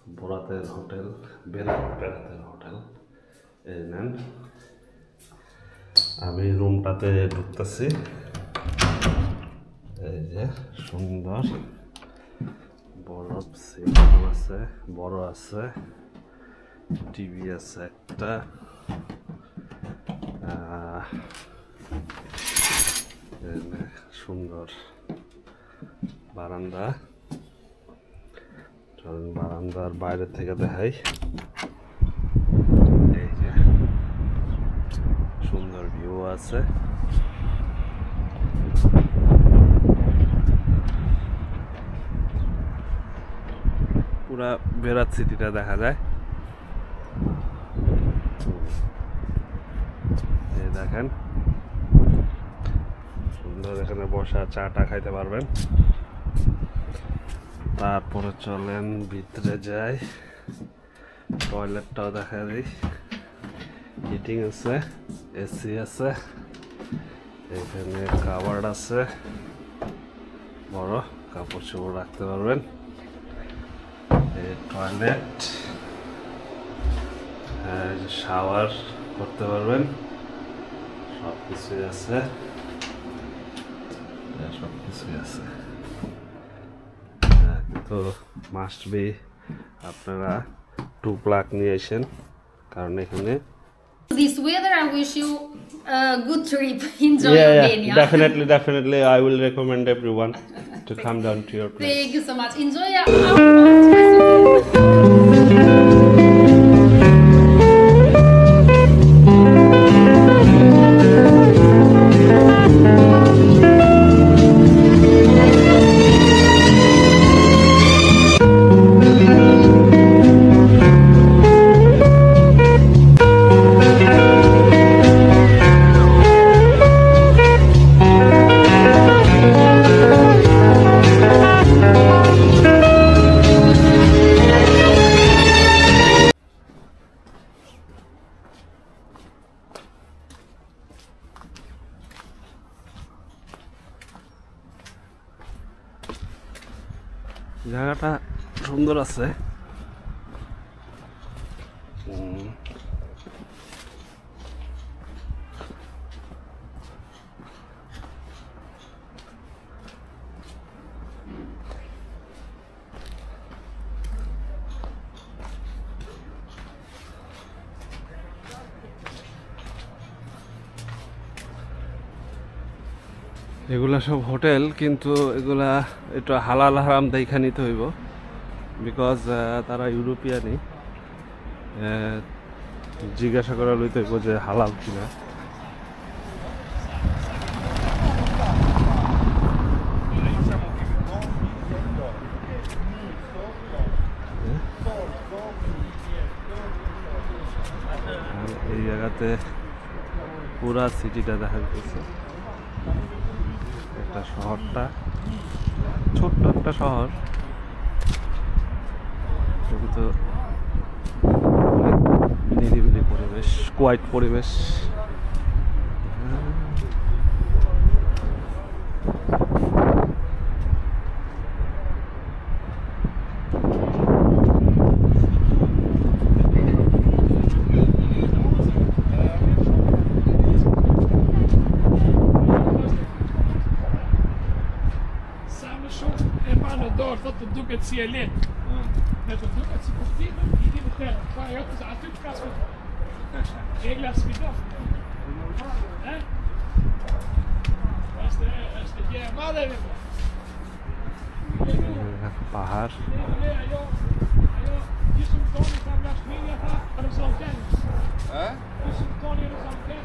বরাতের hotel, বেড়াতের hotel. এই নেন, আমি রুমটাতে ঢুকতেছি। এই যে সুন্দর বড় সিস্টেম আছে, বড় আছে, টিভি আছে একটা, সুন্দর বারান্দা। বারান্দার বাইরে থেকে দেখাই, এই যে সুন্দর ভিউ আছে। পুরা বেরাত সিটিটা দেখা যায়। এই দেখেন সুন্দর, এখানে বসা চাটা খাইতে পারবেন। তারপরে চলেন ভিতরে যাই, টয়লেটটাও দেখা দিই। হিটিং আছে, এসি আছে, এখানে কাভার্ড আছে, বড় কাপড় চোপড় রাখতে পারবেন। এই টয়লেট, শাওয়ার করতে পারবেন, সব কিছুই আছে, সব কিছুই আছে। তো মাস্ট বি আপনারা 2 প্লাগ নিয়ে আসেন, কারণ এখানে this weather. I wish you a good trip. Enjoy Albania. Definitely I will recommend everyone to come down to your place. Thank you so much. Enjoy your জায়গাটা সুন্দর আছে। এগুলা সব হোটেল, কিন্তু এগুলা একটু হালাল হারাম দেখা নিতে হইব, বিকজ তারা ইউরোপিয়ানই। জিজ্ঞাসা করা লইতে হইব যে হালাল কিনা। এই জায়গাতে পুরা সিটিটা দেখা যাচ্ছে। একটা শহরটা ছোট্ট একটা শহর, কিন্তু নিরিবিলি পরিবেশ, কোয়াইট পরিবেশ। Dat de doek het CLN. Met de doek het sportief, die die beter. Waar je ook eens aan het kast met. Regelaars gedaf. Hè? Als de Germaan hebben. পাহাড়, Hier zo'n Tony van Las Media van de Zalken. Hè? Hier zo'n Tony van de Zalken.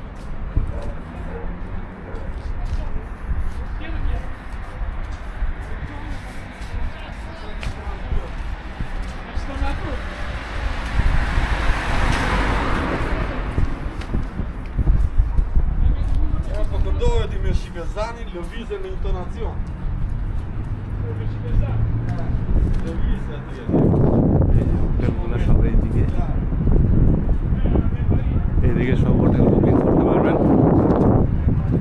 Dove di Mescivesani lëvizje me intonacion. Lëvizje atje. হোটেলগুলো সব এইদিকে, এইদিকে সব hotel booking করতে পারবেন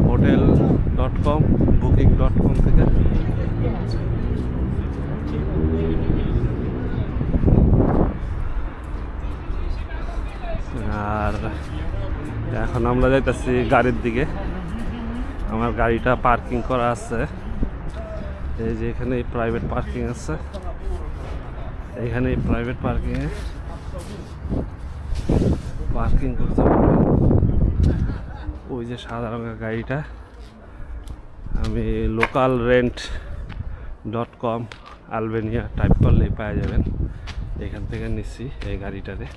hotel.com, booking.com থেকে। আর এখন আমরা যাইতেছি গাড়ির দিকে। আমার গাড়িটা পার্কিং করা আছে, এই যে এখানে প্রাইভেট পার্কিং আছে, এইখানে প্রাইভেট পার্কিংয়ে পার্কিং করতে হবে। ওই যে সাদা রঙের গাড়িটা আমি localrent.com আলবেনিয়া টাইপ করলেই পাওয়া যাবেন। এখান থেকে নিচ্ছি এই গাড়িটারে।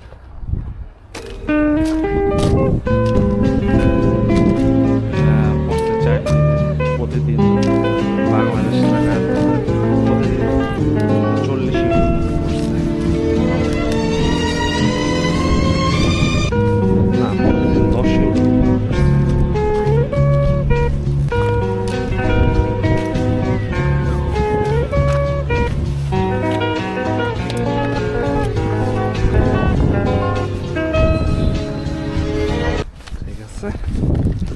প্রতিদিন বাংলাদেশ টাকার 40 না, প্রতিদিন 10 ইউরো। ঠিক আছে।